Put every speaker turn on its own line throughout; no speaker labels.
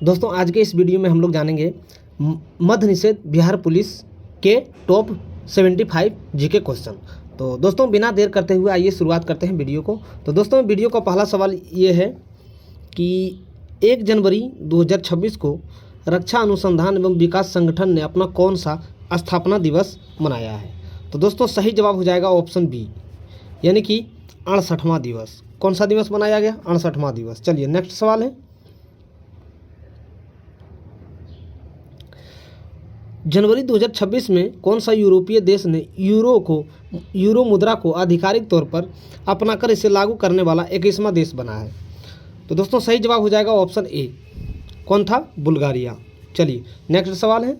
दोस्तों आज के इस वीडियो में हम लोग जानेंगे मद्य निषेध बिहार पुलिस के टॉप 75 जीके क्वेश्चन। तो दोस्तों बिना देर करते हुए आइए शुरुआत करते हैं वीडियो को। तो दोस्तों वीडियो का पहला सवाल ये है कि 1 जनवरी 2026 को रक्षा अनुसंधान एवं विकास संगठन ने अपना कौन सा स्थापना दिवस मनाया है। तो दोस्तों सही जवाब हो जाएगा ऑप्शन बी, यानी कि 68वां दिवस। कौन सा दिवस मनाया गया? 68वां दिवस। चलिए नेक्स्ट सवाल है, जनवरी 2026 में कौन सा यूरोपीय देश ने यूरो मुद्रा को आधिकारिक तौर पर अपनाकर इसे लागू करने वाला 21वां देश बना है। तो दोस्तों सही जवाब हो जाएगा ऑप्शन ए। कौन था? बुल्गारिया। चलिए नेक्स्ट सवाल है,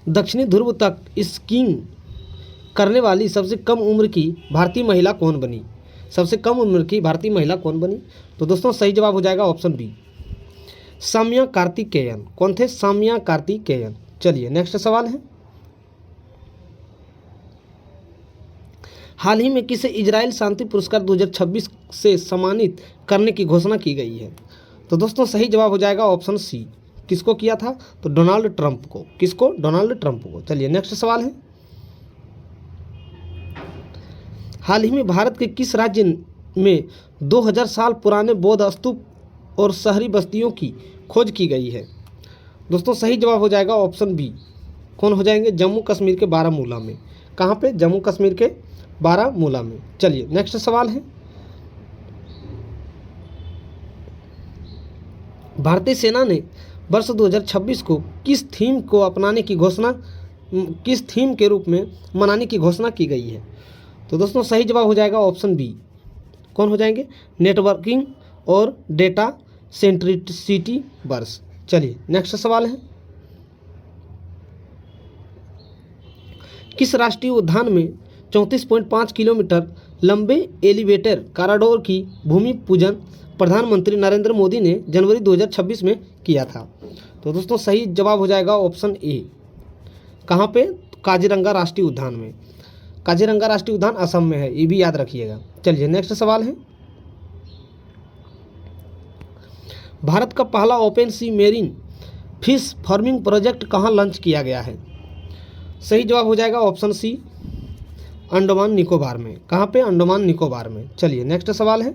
दक्षिणी ध्रुव तक स्कीइंग करने वाली सबसे कम उम्र की भारतीय महिला कौन बनी? सबसे कम उम्र की भारतीय महिला कौन बनी? तो दोस्तों सही जवाब हो जाएगा ऑप्शन बी, साम्या कार्तिकेयन। कौन थे? साम्या कार्तिकेयन। चलिए नेक्स्ट सवाल है, हाल ही में किसे इजराइल शांति पुरस्कार 2026 से सम्मानित करने की घोषणा की गई है? तो दोस्तों सही जवाब हो जाएगा ऑप्शन सी। किसको किया था? तो डोनाल्ड ट्रंप को। किसको? डोनाल्ड ट्रंप को। चलिए नेक्स्ट सवाल है, हाल ही में भारत के किस राज्य में 2000 साल पुराने बौद्ध स्तूप और शहरी बस्तियों की खोज की गई है? दोस्तों सही जवाब हो जाएगा ऑप्शन बी। कौन हो जाएंगे? जम्मू कश्मीर के बारामूला में। कहाँ पे? जम्मू कश्मीर के बारामूला में। चलिए नेक्स्ट सवाल है, भारतीय सेना ने वर्ष 2026 को किस थीम के रूप में मनाने की घोषणा की गई है? तो दोस्तों सही जवाब हो जाएगा ऑप्शन बी। कौन हो जाएंगे? नेटवर्किंग और डेटा सेंट्रिसिटी वर्ष। चलिए नेक्स्ट सवाल है, किस राष्ट्रीय उद्यान में 34.5 किलोमीटर लंबे एलिवेटर कॉरिडोर की भूमि पूजन प्रधानमंत्री नरेंद्र मोदी ने जनवरी 2026 में किया था? तो दोस्तों सही जवाब हो जाएगा ऑप्शन ए। कहाँ पे? काजीरंगा राष्ट्रीय उद्यान में। काजीरंगा राष्ट्रीय उद्यान असम में है, ये भी याद रखिएगा। चलिए नेक्स्ट सवाल है, भारत का पहला ओपन सी मेरीन फिश फार्मिंग प्रोजेक्ट कहाँ लॉन्च किया गया है? सही जवाब हो जाएगा ऑप्शन सी, अंडमान निकोबार में। कहाँ पे? अंडमान निकोबार में। चलिए नेक्स्ट सवाल है,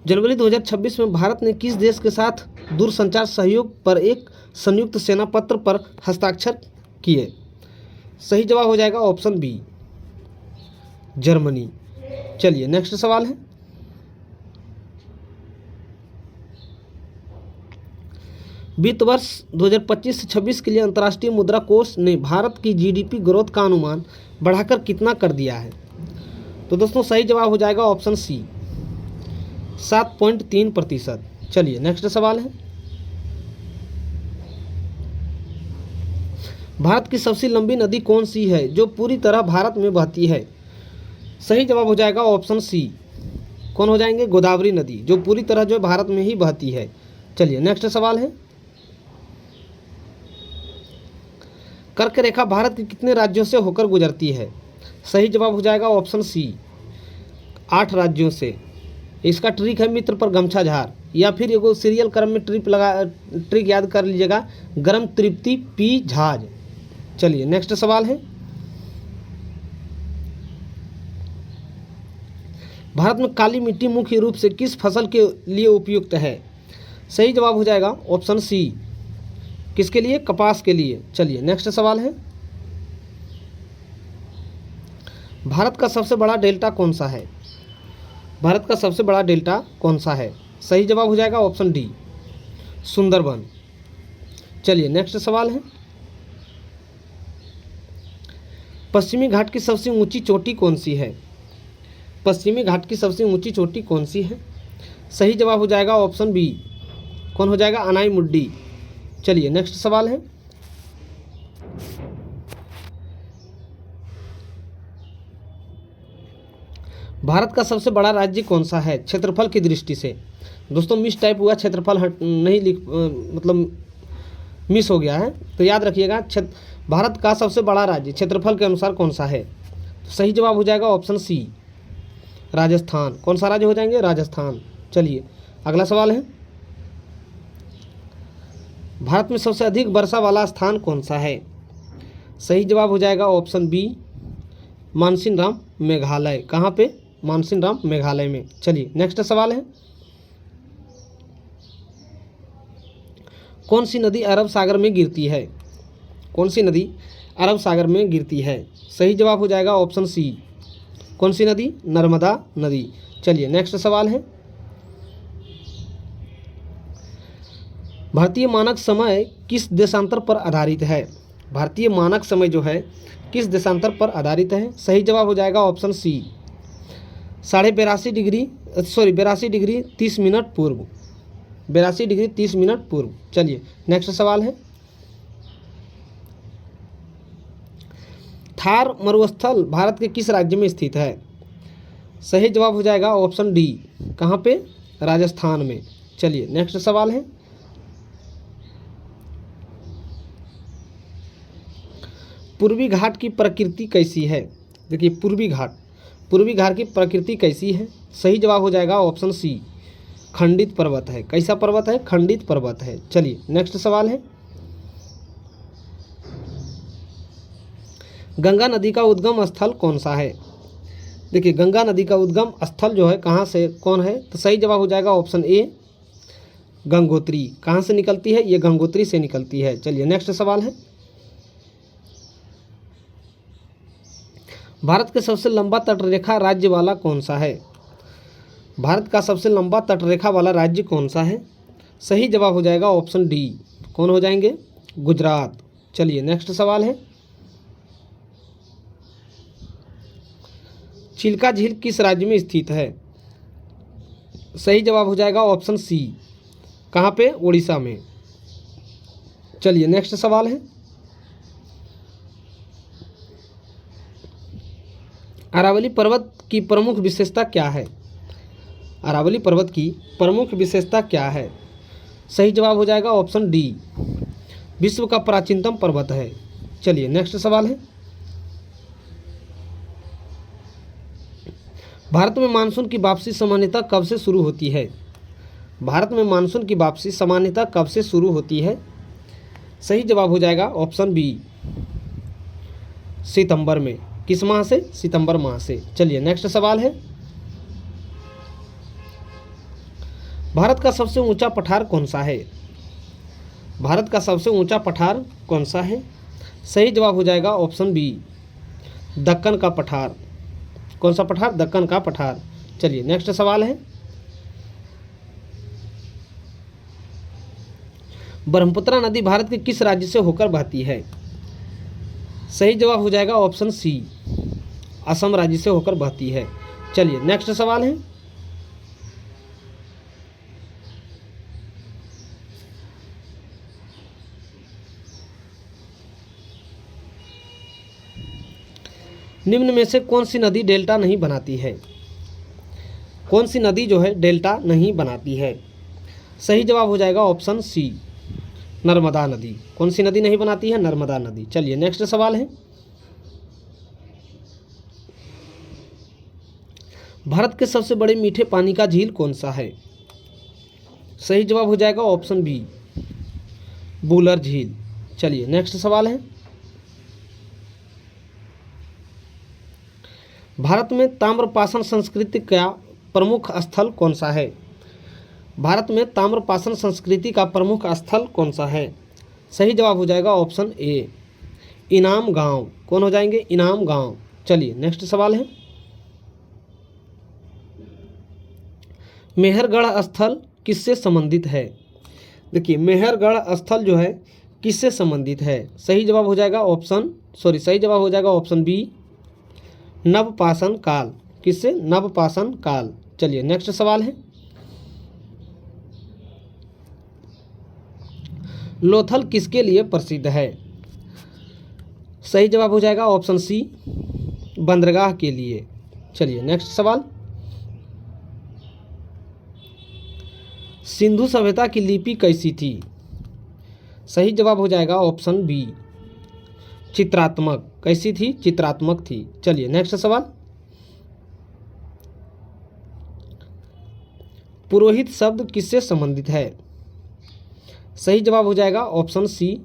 जनवरी 2026 में भारत ने किस देश के साथ दूरसंचार सहयोग पर एक संयुक्त सेना पत्र पर हस्ताक्षर किए? सही जवाब हो जाएगा ऑप्शन बी, जर्मनी। चलिए नेक्स्ट सवाल है, वित्त वर्ष 2025 से 26 के लिए अंतर्राष्ट्रीय मुद्रा कोष ने भारत की जीडीपी ग्रोथ का अनुमान बढ़ाकर कितना कर दिया है? तो दोस्तों सही जवाब हो जाएगा ऑप्शन सी, 7.3%। चलिए नेक्स्ट सवाल है, भारत की सबसे लंबी नदी कौन सी है जो पूरी तरह भारत में बहती है? सही जवाब हो जाएगा ऑप्शन सी। कौन हो जाएंगे? गोदावरी नदी, जो पूरी तरह जो भारत में ही बहती है। चलिए नेक्स्ट सवाल है, कर्क रेखा भारत के कितने राज्यों से होकर गुजरती है? सही जवाब हो जाएगा ऑप्शन सी, 8 राज्यों से। इसका ट्रिक है मित्र पर गमछा झार, या फिर एगो सीरियल क्रम में ट्रिक याद कर लीजिएगा, गरम तृप्ति पी झाज। चलिए नेक्स्ट सवाल है, भारत में काली मिट्टी मुख्य रूप से किस फसल के लिए उपयुक्त है? सही जवाब हो जाएगा ऑप्शन सी, किसके लिए? कपास के लिए। चलिए नेक्स्ट सवाल है, भारत का सबसे बड़ा डेल्टा कौन सा है? भारत का सबसे बड़ा डेल्टा कौन सा है? सही जवाब हो जाएगा ऑप्शन डी, सुंदरबन। चलिए नेक्स्ट सवाल है, पश्चिमी घाट की सबसे ऊंची चोटी कौन सी है? पश्चिमी घाट की सबसे ऊंची चोटी कौन सी है? सही जवाब हो जाएगा ऑप्शन बी। कौन हो जाएगा? अनाई मुड्डी। चलिए नेक्स्ट सवाल है, भारत का सबसे बड़ा राज्य कौन सा है क्षेत्रफल की दृष्टि से? दोस्तों मिस टाइप हुआ, क्षेत्रफल नहीं मिस हो गया है, तो याद रखिएगा भारत का सबसे बड़ा राज्य क्षेत्रफल के अनुसार कौन सा है? तो सही जवाब हो जाएगा ऑप्शन सी, राजस्थान। कौन सा राज्य हो जाएंगे? राजस्थान। चलिए अगला सवाल है, भारत में सबसे अधिक वर्षा वाला स्थान कौन सा है? सही जवाब हो जाएगा ऑप्शन बी, मानसिनराम, मेघालय। कहाँ पे? मानसिनराम, मेघालय में। चलिए नेक्स्ट सवाल है, कौन सी नदी अरब सागर में गिरती है? कौन सी नदी अरब सागर में गिरती है? सही जवाब हो जाएगा ऑप्शन सी, कौन सी नदी? नर्मदा नदी। चलिए नेक्स्ट सवाल है, भारतीय मानक समय किस देशांतर पर आधारित है? भारतीय मानक समय जो है किस देशांतर पर आधारित है? सही जवाब हो जाएगा ऑप्शन सी, 82 डिग्री 30 मिनट पूर्व। 82 डिग्री 30 मिनट पूर्व। चलिए नेक्स्ट सवाल है, थार मरुस्थल भारत के किस राज्य में स्थित है? सही जवाब हो जाएगा ऑप्शन डी, कहाँ पे? राजस्थान में। चलिए नेक्स्ट सवाल है, पूर्वी घाट की प्रकृति कैसी है? देखिए पूर्वी घाट की प्रकृति कैसी है? सही जवाब हो जाएगा ऑप्शन सी, खंडित पर्वत है। कैसा पर्वत है? खंडित पर्वत है। चलिए नेक्स्ट सवाल है, गंगा नदी का उद्गम स्थल कौन सा है? देखिए गंगा नदी का उद्गम स्थल जो है कहाँ से कौन है? तो सही जवाब हो जाएगा ऑप्शन ए, गंगोत्री। कहाँ से निकलती है? ये गंगोत्री से निकलती है। चलिए नेक्स्ट सवाल है, भारत के सबसे लंबा तटरेखा राज्य वाला कौन सा है? भारत का सबसे लंबा तटरेखा वाला राज्य कौन सा है? सही जवाब हो जाएगा ऑप्शन डी, कौन हो जाएंगे? गुजरात। चलिए नेक्स्ट सवाल है, चिल्का झील किस राज्य में स्थित है? सही जवाब हो जाएगा ऑप्शन सी, कहाँ पे? उड़ीसा में। चलिए नेक्स्ट सवाल है, अरावली पर्वत की प्रमुख विशेषता क्या है? अरावली पर्वत की प्रमुख विशेषता क्या है? सही जवाब हो जाएगा ऑप्शन डी, विश्व का प्राचीनतम पर्वत है। चलिए नेक्स्ट सवाल है, भारत में मानसून की वापसी सामान्यतः कब से शुरू होती है? भारत में मानसून की वापसी सामान्यतः कब से शुरू होती है? सही जवाब हो जाएगा ऑप्शन बी, सितंबर में। किस माह से? सितंबर माह से। चलिए नेक्स्ट सवाल है, भारत का सबसे ऊंचा पठार कौन सा है? भारत का सबसे ऊंचा पठार कौन सा है? सही जवाब हो जाएगा ऑप्शन बी, दक्कन का पठार। कौन सा पठार? दक्कन का पठार। चलिए नेक्स्ट सवाल है, ब्रह्मपुत्र नदी भारत के किस राज्य से होकर बहती है? सही जवाब हो जाएगा ऑप्शन सी, असम राज्य से होकर बहती है। चलिए नेक्स्ट सवाल है, निम्न में से कौन सी नदी डेल्टा नहीं बनाती है? कौन सी नदी जो है डेल्टा नहीं बनाती है? सही जवाब हो जाएगा ऑप्शन सी, नर्मदा नदी। कौन सी नदी नहीं बनाती है? नर्मदा नदी। चलिए नेक्स्ट सवाल है, भारत के सबसे बड़े मीठे पानी का झील कौन सा है? सही जवाब हो जाएगा ऑप्शन बी, बूलर झील। चलिए नेक्स्ट सवाल है, भारत में ताम्रपाषाण संस्कृति का प्रमुख स्थल कौन सा है? भारत में ताम्रपाषाण संस्कृति का प्रमुख स्थल कौन सा है? सही जवाब हो जाएगा ऑप्शन ए, इनाम गांव। कौन हो जाएंगे? इनाम गांव। चलिए नेक्स्ट सवाल है, मेहरगढ़ स्थल किससे संबंधित है? देखिए मेहरगढ़ स्थल जो है किससे संबंधित है? सही जवाब हो जाएगा ऑप्शन बी, नवपाषाण काल। किससे? नवपाषाण काल। चलिए नेक्स्ट सवाल है, लोथल किसके लिए प्रसिद्ध है? सही जवाब हो जाएगा ऑप्शन सी, बंदरगाह के लिए। चलिए नेक्स्ट सवाल, सिंधु सभ्यता की लिपि कैसी थी? सही जवाब हो जाएगा ऑप्शन बी, चित्रात्मक। कैसी थी? चित्रात्मक थी। चलिए नेक्स्ट सवाल, पुरोहित शब्द किससे संबंधित है? सही जवाब हो जाएगा ऑप्शन सी,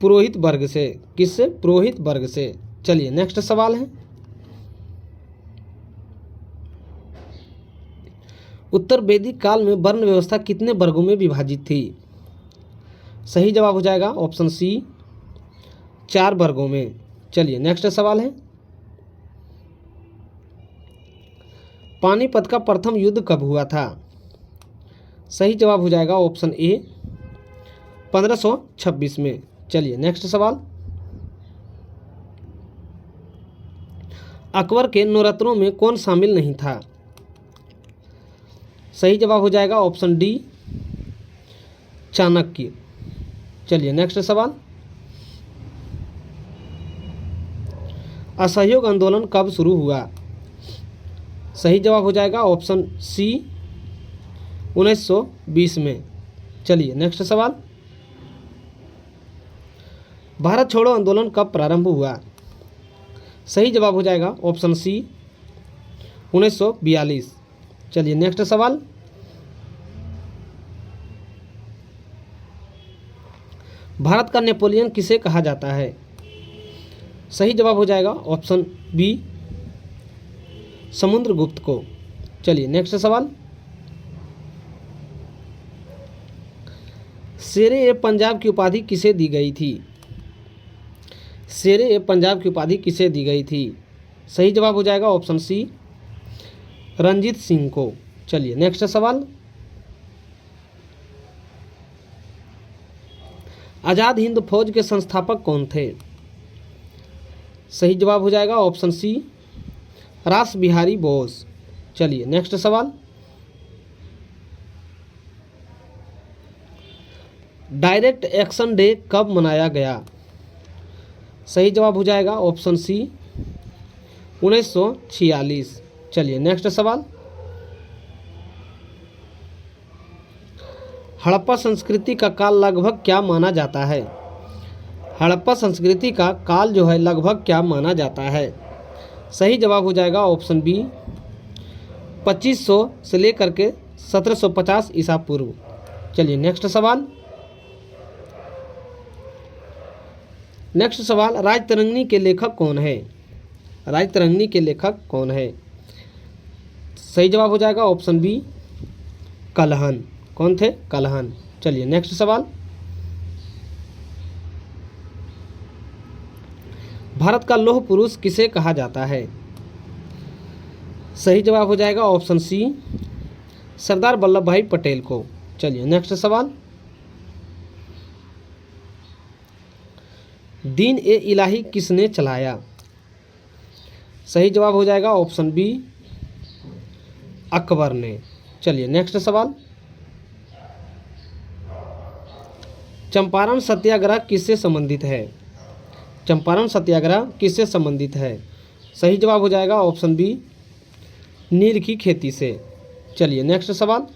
पुरोहित वर्ग से। किससे? पुरोहित वर्ग से। चलिए नेक्स्ट सवाल है, उत्तर वैदिक काल में वर्ण व्यवस्था कितने वर्गों में विभाजित थी? सही जवाब हो जाएगा ऑप्शन सी, 4 वर्गों में। चलिए नेक्स्ट सवाल है, पानीपत का प्रथम युद्ध कब हुआ था? सही जवाब हो जाएगा ऑप्शन ए, 1526 में। चलिए नेक्स्ट सवाल, अकबर के नवरत्नों में कौन शामिल नहीं था? सही जवाब हो जाएगा ऑप्शन डी, चाणक्य। चलिए नेक्स्ट सवाल, असहयोग आंदोलन कब शुरू हुआ? सही जवाब हो जाएगा ऑप्शन सी, 1920 में। चलिए नेक्स्ट सवाल, भारत छोड़ो आंदोलन कब प्रारंभ हुआ? सही जवाब हो जाएगा ऑप्शन सी, 1942। चलिए नेक्स्ट सवाल, भारत का नेपोलियन किसे कहा जाता है? सही जवाब हो जाएगा ऑप्शन बी, समुद्रगुप्त को। चलिए नेक्स्ट सवाल, शेरे ए पंजाब की उपाधि किसे दी गई थी? शेरे ए पंजाब की उपाधि किसे दी गई थी? सही जवाब हो जाएगा ऑप्शन सी, रंजीत सिंह को। चलिए नेक्स्ट सवाल, आज़ाद हिंद फौज के संस्थापक कौन थे? सही जवाब हो जाएगा ऑप्शन सी, रास बिहारी बोस। चलिए नेक्स्ट सवाल, डायरेक्ट एक्शन डे कब मनाया गया? सही जवाब हो जाएगा ऑप्शन सी, 1946। चलिए नेक्स्ट सवाल, हड़प्पा संस्कृति का काल लगभग क्या माना जाता है? हड़प्पा संस्कृति का काल जो है लगभग क्या माना जाता है? सही जवाब हो जाएगा ऑप्शन बी, 2500 से लेकर के 1750 ईसा पूर्व। चलिए नेक्स्ट सवाल, राजतरंगिणी के लेखक कौन है? राजतरंगिणी के लेखक कौन है? सही जवाब हो जाएगा ऑप्शन बी, कल्हन। कौन थे? कल्हन। चलिए नेक्स्ट सवाल, भारत का लौह पुरुष किसे कहा जाता है? सही जवाब हो जाएगा ऑप्शन सी, सरदार वल्लभ भाई पटेल को। चलिए नेक्स्ट सवाल, दीन ए इलाही किसने चलाया? सही जवाब हो जाएगा ऑप्शन बी, अकबर ने। चलिए नेक्स्ट सवाल, चंपारण सत्याग्रह किससे संबंधित है? चंपारण सत्याग्रह किससे संबंधित है? सही जवाब हो जाएगा ऑप्शन बी, नील की खेती से। चलिए नेक्स्ट सवाल,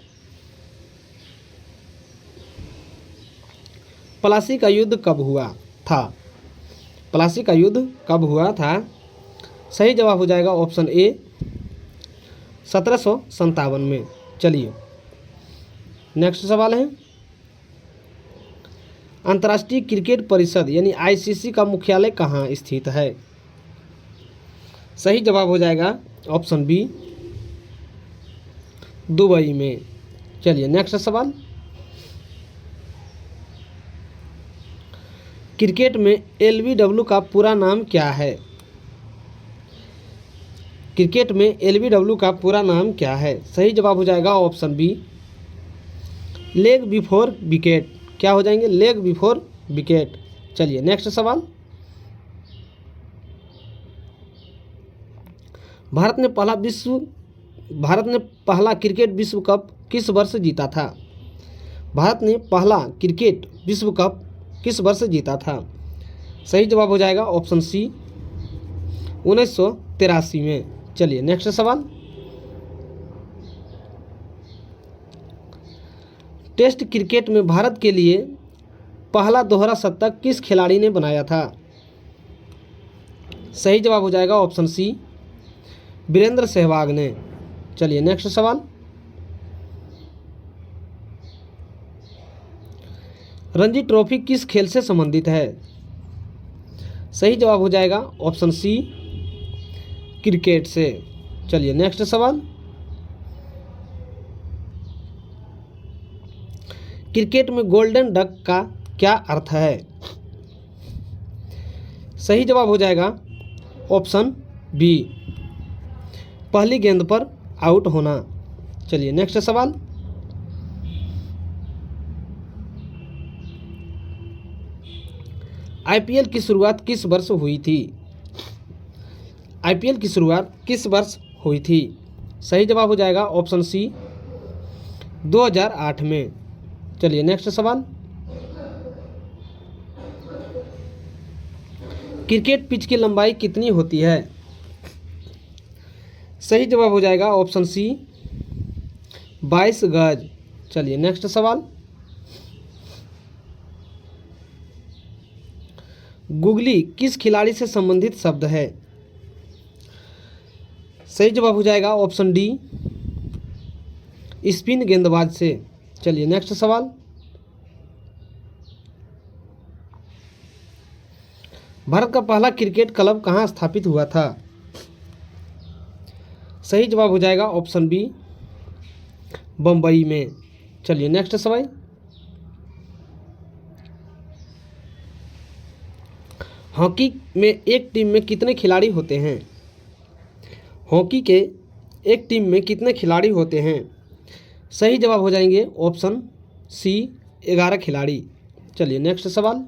प्लासी का युद्ध कब हुआ था? प्लासी का युद्ध कब हुआ था? सही जवाब हो जाएगा ऑप्शन ए, 1757 में। चलिए नेक्स्ट सवाल है, अंतर्राष्ट्रीय क्रिकेट परिषद यानी आईसीसी का मुख्यालय कहाँ स्थित है? सही जवाब हो जाएगा ऑप्शन बी, दुबई में। चलिए नेक्स्ट सवाल, क्रिकेट में एलबीडब्ल्यू का पूरा नाम क्या है? क्रिकेट में एलबीडब्ल्यू का पूरा नाम क्या है? सही जवाब हो जाएगा option B, leg before wicket. क्या हो जाएंगे? Leg before wicket. चलिए नेक्स्ट सवाल, भारत ने पहला क्रिकेट विश्व कप किस वर्ष जीता था? भारत ने पहला क्रिकेट विश्व कप किस वर्ष जीता था? सही जवाब हो जाएगा ऑप्शन सी, 1983 में। चलिए नेक्स्ट सवाल, टेस्ट क्रिकेट में भारत के लिए पहला दोहरा शतक किस खिलाड़ी ने बनाया था? सही जवाब हो जाएगा ऑप्शन सी, वीरेंद्र सहवाग ने। चलिए नेक्स्ट सवाल, रणजी ट्रॉफी किस खेल से संबंधित है? सही जवाब हो जाएगा ऑप्शन सी, क्रिकेट से। चलिए नेक्स्ट सवाल। क्रिकेट में गोल्डन डक का क्या अर्थ है? सही जवाब हो जाएगा ऑप्शन बी, पहली गेंद पर आउट होना। चलिए नेक्स्ट सवाल। आईपीएल की शुरुआत किस वर्ष हुई थी? आईपीएल की शुरुआत किस वर्ष हुई थी? सही जवाब हो जाएगा ऑप्शन सी, 2008 में। चलिए नेक्स्ट सवाल। क्रिकेट पिच की लंबाई कितनी होती है? सही जवाब हो जाएगा ऑप्शन सी, 22 गज। चलिए नेक्स्ट सवाल। गुगली किस खिलाड़ी से संबंधित शब्द है? सही जवाब हो जाएगा ऑप्शन डी, स्पिन गेंदबाज से। चलिए नेक्स्ट सवाल। भारत का पहला क्रिकेट क्लब कहाँ स्थापित हुआ था? सही जवाब हो जाएगा ऑप्शन बी, बम्बई में। चलिए नेक्स्ट सवाल। हॉकी में एक टीम में कितने खिलाड़ी होते हैं? हॉकी के एक टीम में कितने खिलाड़ी होते हैं? सही जवाब हो जाएंगे ऑप्शन सी, 11 खिलाड़ी। चलिए नेक्स्ट सवाल।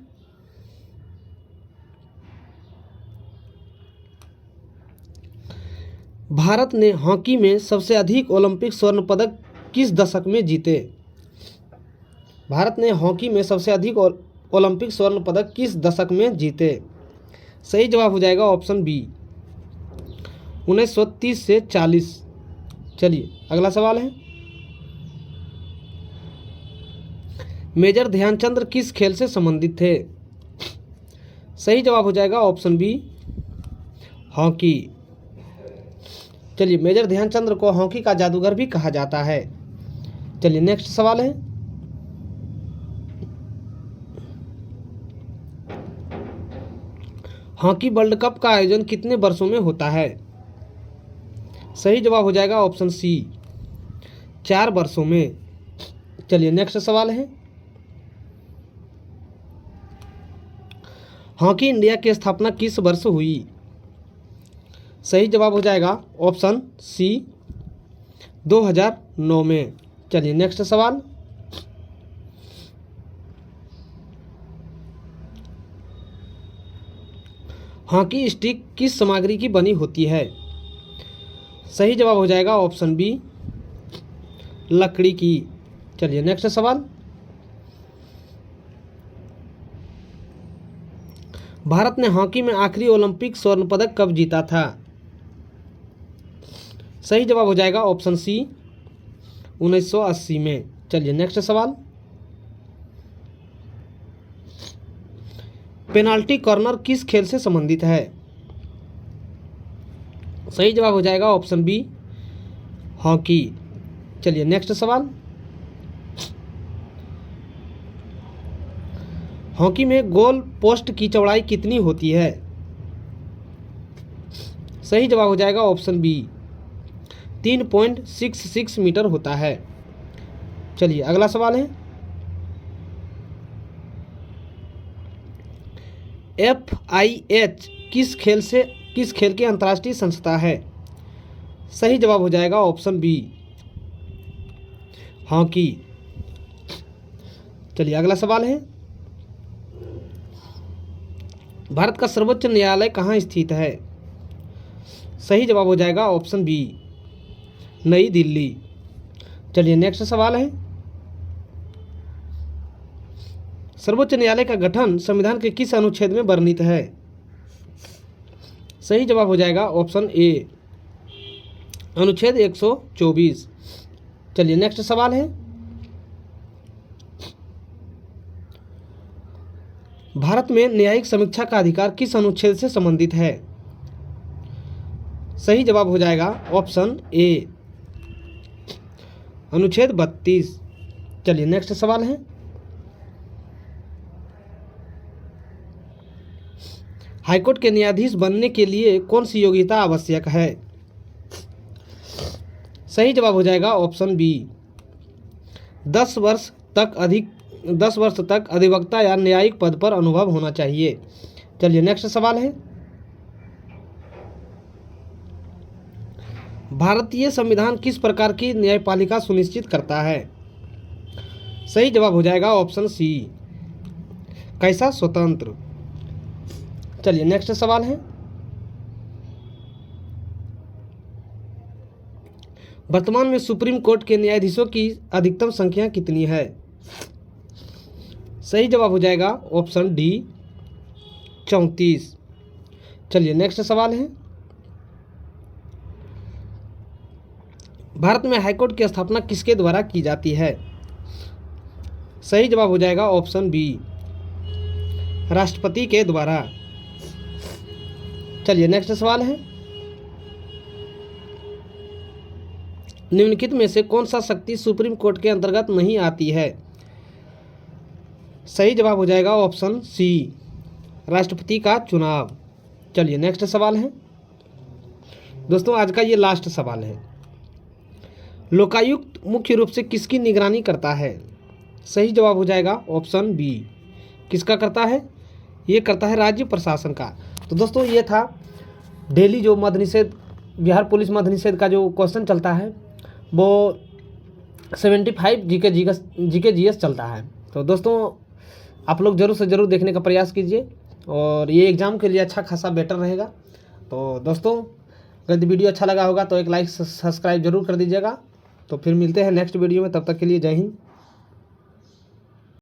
भारत ने हॉकी में सबसे अधिक ओलंपिक स्वर्ण पदक किस दशक में जीते? भारत ने हॉकी में सबसे अधिक ओलंपिक स्वर्ण पदक किस दशक में जीते? सही जवाब हो जाएगा ऑप्शन बी, 1930 से 40। चलिए अगला सवाल है। मेजर ध्यानचंद किस खेल से संबंधित थे? सही जवाब हो जाएगा ऑप्शन बी, हॉकी। चलिए मेजर ध्यानचंद को हॉकी का जादूगर भी कहा जाता है। चलिए नेक्स्ट सवाल है। हॉकी वर्ल्ड कप का आयोजन कितने वर्षों में होता है? सही जवाब हो जाएगा ऑप्शन सी, 4 वर्षों में। चलिए नेक्स्ट सवाल है। हॉकी इंडिया की स्थापना किस वर्ष हुई? सही जवाब हो जाएगा ऑप्शन सी, 2009 में। चलिए नेक्स्ट सवाल। हॉकी स्टिक किस सामग्री की बनी होती है? सही जवाब हो जाएगा ऑप्शन बी, लकड़ी की। चलिए नेक्स्ट सवाल। भारत ने हॉकी में आखिरी ओलंपिक स्वर्ण पदक कब जीता था? सही जवाब हो जाएगा ऑप्शन सी, 1980 में। चलिए नेक्स्ट सवाल। पेनाल्टी कॉर्नर किस खेल से संबंधित है? सही जवाब हो जाएगा ऑप्शन बी, हॉकी। चलिए नेक्स्ट सवाल। हॉकी में गोल पोस्ट की चौड़ाई कितनी होती है? सही जवाब हो जाएगा ऑप्शन बी, 3.66 मीटर होता है। चलिए अगला सवाल है। FIH किस खेल की अंतर्राष्ट्रीय संस्था है? सही जवाब हो जाएगा ऑप्शन बी, हॉकी। चलिए अगला सवाल है। भारत का सर्वोच्च न्यायालय कहाँ स्थित है? सही जवाब हो जाएगा ऑप्शन बी, नई दिल्ली। चलिए नेक्स्ट सवाल है। सर्वोच्च न्यायालय का गठन संविधान के किस अनुच्छेद में वर्णित है? सही जवाब हो जाएगा ऑप्शन ए, अनुच्छेद 124। चलिए नेक्स्ट सवाल है। भारत में न्यायिक समीक्षा का अधिकार किस अनुच्छेद से संबंधित है? सही जवाब हो जाएगा ऑप्शन ए, अनुच्छेद 32। चलिए नेक्स्ट सवाल है। हाईकोर्ट के न्यायाधीश बनने के लिए कौन सी योग्यता आवश्यक है? सही जवाब हो जाएगा ऑप्शन बी, 10 वर्ष तक अधिवक्ता या न्यायिक पद पर अनुभव होना चाहिए। चलिए नेक्स्ट सवाल है, भारतीय संविधान किस प्रकार की न्यायपालिका सुनिश्चित करता है? सही जवाब हो जाएगा ऑप्शन सी, कैसा? स्वतंत्र। चलिए नेक्स्ट सवाल है, वर्तमान में सुप्रीम कोर्ट के न्यायाधीशों की अधिकतम संख्या कितनी है? सही जवाब हो जाएगा ऑप्शन डी, 34। चलिए नेक्स्ट सवाल है, भारत में हाईकोर्ट की स्थापना किसके द्वारा की जाती है? सही जवाब हो जाएगा ऑप्शन बी, राष्ट्रपति के द्वारा। चलिए नेक्स्ट सवाल है, निम्नलिखित में से कौन सा शक्ति सुप्रीम कोर्ट के अंतर्गत नहीं आती है? सही जवाब हो जाएगा ऑप्शन सी, राष्ट्रपति का चुनाव। चलिए नेक्स्ट सवाल है, दोस्तों आज का ये लास्ट सवाल है, लोकायुक्त मुख्य रूप से किसकी निगरानी करता है? सही जवाब हो जाएगा ऑप्शन बी, किसका करता है? ये करता है राज्य प्रशासन का। तो दोस्तों ये था डेली जो मद्य निषेध, बिहार पुलिस मद्य निषेध का जो क्वेश्चन चलता है वो 75 जीके जीएस चलता है। तो दोस्तों आप लोग ज़रूर से ज़रूर देखने का प्रयास कीजिए और ये एग्ज़ाम के लिए अच्छा खासा बेटर रहेगा। तो दोस्तों अगर वीडियो अच्छा लगा होगा तो एक लाइक सब्सक्राइब जरूर कर दीजिएगा। तो फिर मिलते हैं नेक्स्ट वीडियो में, तब तक के लिए जय हिंद।